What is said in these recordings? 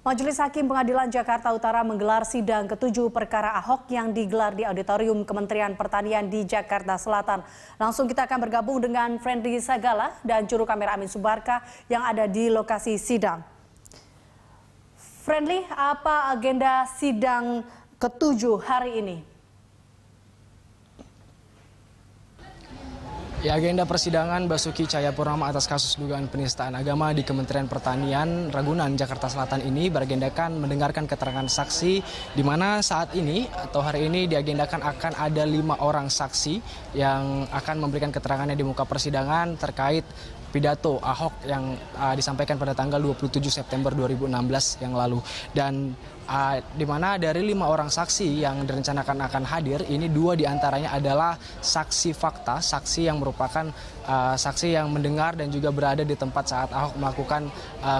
Majelis Hakim Pengadilan Jakarta Utara menggelar sidang ke-7 perkara Ahok yang digelar di Auditorium Kementerian Pertanian di Jakarta Selatan. Langsung kita akan bergabung dengan Friendly Sagala dan juru kamera Amin Subarka yang ada di lokasi sidang. Friendly, apa agenda sidang ke-7 hari ini? Ya, agenda persidangan Basuki Cahayapurnama atas kasus dugaan penistaan agama di Kementerian Pertanian Ragunan, Jakarta Selatan ini beragendakan mendengarkan keterangan saksi, di mana saat ini atau hari ini diagendakan akan ada 5 orang saksi yang akan memberikan keterangannya di muka persidangan terkait pidato Ahok yang disampaikan pada tanggal 27 September 2016 yang lalu. Dan di mana dari 5 orang saksi yang direncanakan akan hadir, ini 2 diantaranya adalah saksi fakta, saksi yang merupakan saksi yang mendengar dan juga berada di tempat saat Ahok melakukan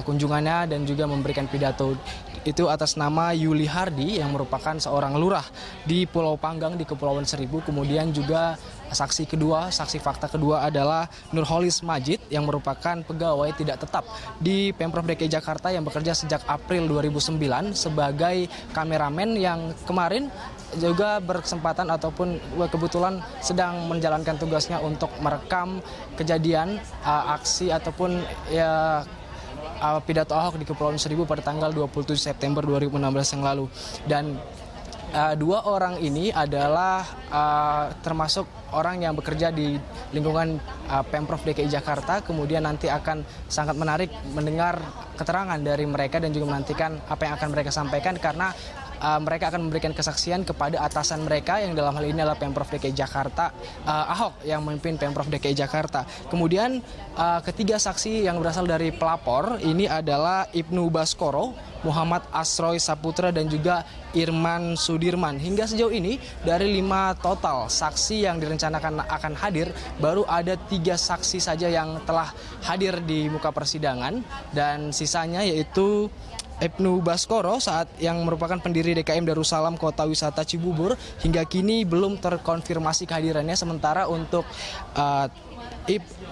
kunjungannya dan juga memberikan pidato. Itu atas nama Yuli Hardi yang merupakan seorang lurah di Pulau Panggang di Kepulauan Seribu. Kemudian juga saksi kedua, saksi fakta kedua adalah Nurholis Majid yang merupakan pegawai tidak tetap di Pemprov DKI Jakarta yang bekerja sejak April 2009 sebagai kameramen yang kemarin juga berkesempatan ataupun kebetulan sedang menjalankan tugasnya untuk merekam kejadian aksi ataupun pidato Ahok di Kepulauan Seribu pada tanggal 27 September 2016 yang lalu. Dan 2 orang ini adalah termasuk orang yang bekerja di lingkungan Pemprov DKI Jakarta. Kemudian nanti akan sangat menarik mendengar keterangan dari mereka dan juga menantikan apa yang akan mereka sampaikan, karena mereka akan memberikan kesaksian kepada atasan mereka yang dalam hal ini adalah Pemprov DKI Jakarta, Ahok yang memimpin Pemprov DKI Jakarta. Kemudian ketiga saksi yang berasal dari pelapor ini adalah Ibnu Baskoro, Muhammad Asroy Saputra dan juga Irman Sudirman. Hingga sejauh ini dari 5 total saksi yang direncanakan akan hadir, baru ada 3 saksi saja yang telah hadir di muka persidangan, dan sisanya yaitu Ibnu Baskoro saat yang merupakan pendiri DKM Darussalam Kota Wisata Cibubur hingga kini belum terkonfirmasi kehadirannya. Sementara untuk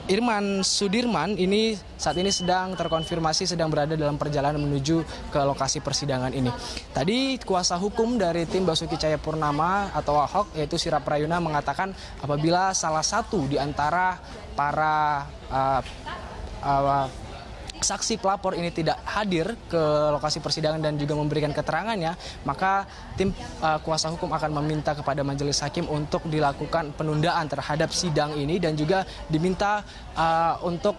Irman Sudirman ini saat ini sedang terkonfirmasi sedang berada dalam perjalanan menuju ke lokasi persidangan ini. Tadi kuasa hukum dari tim Basuki Cahayapurnama atau Ahok yaitu Sira Prayuna mengatakan apabila salah satu di antara para saksi pelapor ini tidak hadir ke lokasi persidangan dan juga memberikan keterangannya, maka tim kuasa hukum akan meminta kepada majelis hakim untuk dilakukan penundaan terhadap sidang ini dan juga diminta untuk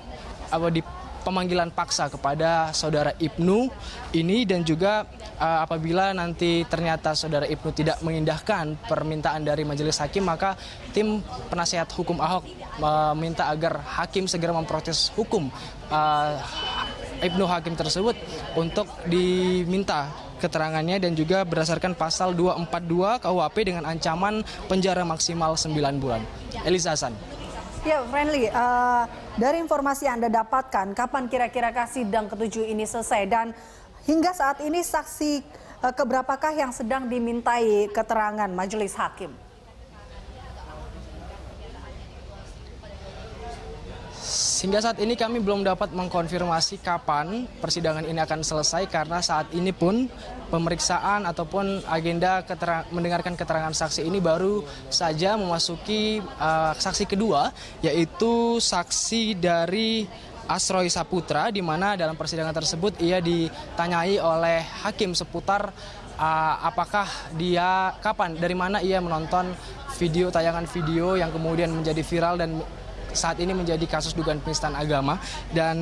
di pemanggilan paksa kepada saudara Ibnu ini, dan juga apabila nanti ternyata saudara Ibnu tidak mengindahkan permintaan dari majelis hakim, maka tim penasihat hukum Ahok meminta agar hakim segera memproses hukum Ibnu Hakim tersebut untuk diminta keterangannya dan juga berdasarkan pasal 242 KUHP dengan ancaman penjara maksimal 9 bulan. Eliza Hasan. Ya, Friendly, dari informasi yang Anda dapatkan, kapan kira-kira sidang ke-7 ini selesai? Dan hingga saat ini saksi keberapakah yang sedang dimintai keterangan majelis hakim? Hingga saat ini kami belum dapat mengkonfirmasi kapan persidangan ini akan selesai, karena saat ini pun pemeriksaan ataupun agenda mendengarkan keterangan saksi ini baru saja memasuki saksi kedua, yaitu saksi dari Asroy Saputra, di mana dalam persidangan tersebut ia ditanyai oleh hakim seputar apakah dia dari mana ia menonton tayangan video yang kemudian menjadi viral dan saat ini menjadi kasus dugaan penistaan agama, dan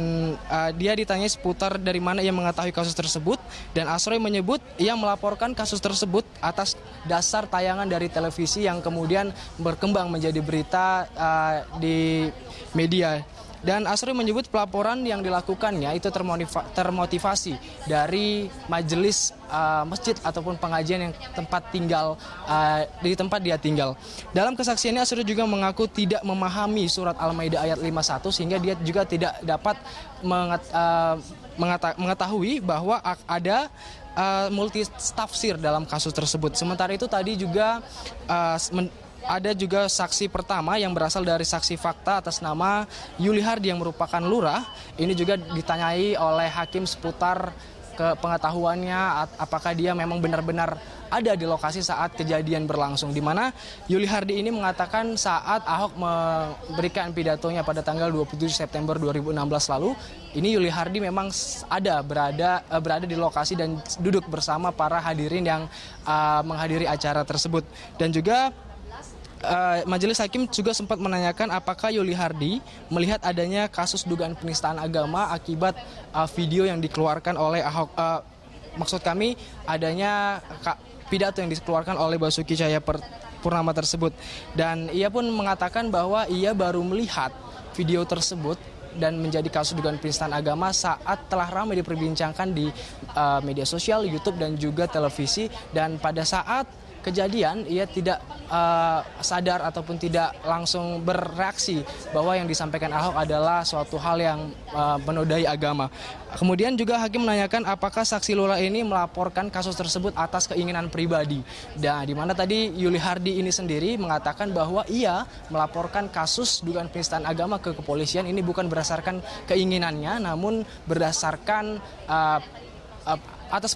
dia ditanya seputar dari mana ia mengetahui kasus tersebut, dan Asroy menyebut ia melaporkan kasus tersebut atas dasar tayangan dari televisi yang kemudian berkembang menjadi berita di media. Dan Asroy menyebut pelaporan yang dilakukannya itu termotivasi dari majelis masjid ataupun pengajian yang di tempat dia tinggal. Dalam kesaksiannya Asroy juga mengaku tidak memahami surat Al-Maidah ayat 51 sehingga dia juga tidak dapat mengetahui bahwa ada multi tafsir dalam kasus tersebut. Sementara itu tadi juga ada juga saksi pertama yang berasal dari saksi fakta atas nama Yuli Hardi yang merupakan lurah. Ini juga ditanyai oleh hakim seputar ke pengetahuannya, apakah dia memang benar-benar ada di lokasi saat kejadian berlangsung. Di mana Yuli Hardy ini mengatakan saat Ahok memberikan pidatonya pada tanggal 27 September 2016 lalu, ini Yuli Hardy memang berada di lokasi dan duduk bersama para hadirin yang menghadiri acara tersebut. Dan juga Majelis Hakim juga sempat menanyakan apakah Yuli Hardy melihat adanya kasus dugaan penistaan agama akibat video yang dikeluarkan oleh Ahok. Maksud kami adanya pidato yang dikeluarkan oleh Basuki Cahayapurnama tersebut. Dan ia pun mengatakan bahwa ia baru melihat video tersebut dan menjadi kasus dugaan penistaan agama saat telah ramai diperbincangkan di media sosial, YouTube dan juga televisi. Dan pada saat kejadian ia tidak sadar ataupun tidak langsung bereaksi bahwa yang disampaikan Ahok adalah suatu hal yang menodai agama. Kemudian juga hakim menanyakan apakah saksi Lula ini melaporkan kasus tersebut atas keinginan pribadi. Dan di mana tadi Yuli Hardy ini sendiri mengatakan bahwa ia melaporkan kasus dugaan penistaan agama ke kepolisian ini bukan berdasarkan keinginannya, namun berdasarkan atas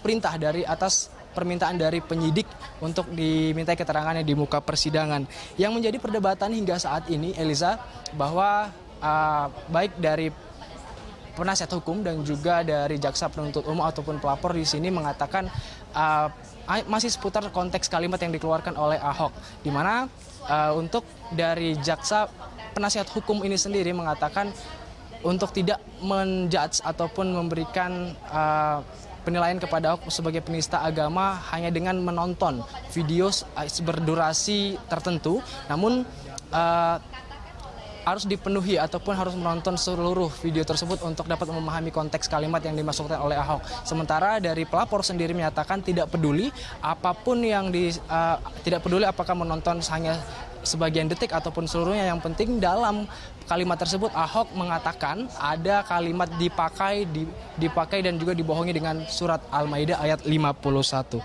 permintaan dari penyidik untuk dimintai keterangannya di muka persidangan. Yang menjadi perdebatan hingga saat ini, Eliza, bahwa baik dari penasihat hukum dan juga dari jaksa penuntut umum ataupun pelapor di sini mengatakan masih seputar konteks kalimat yang dikeluarkan oleh Ahok, di mana untuk dari jaksa penasihat hukum ini sendiri mengatakan untuk tidak menjudge ataupun memberikan penilaian kepada Ahok sebagai penista agama hanya dengan menonton video berdurasi tertentu, namun harus dipenuhi ataupun harus menonton seluruh video tersebut untuk dapat memahami konteks kalimat yang dimaksudkan oleh Ahok. Sementara dari pelapor sendiri menyatakan tidak peduli tidak peduli apakah menonton hanya sebagian detik ataupun seluruhnya, yang penting dalam kalimat tersebut Ahok mengatakan ada kalimat dipakai dan juga dibohongi dengan surat Al-Maidah ayat 51.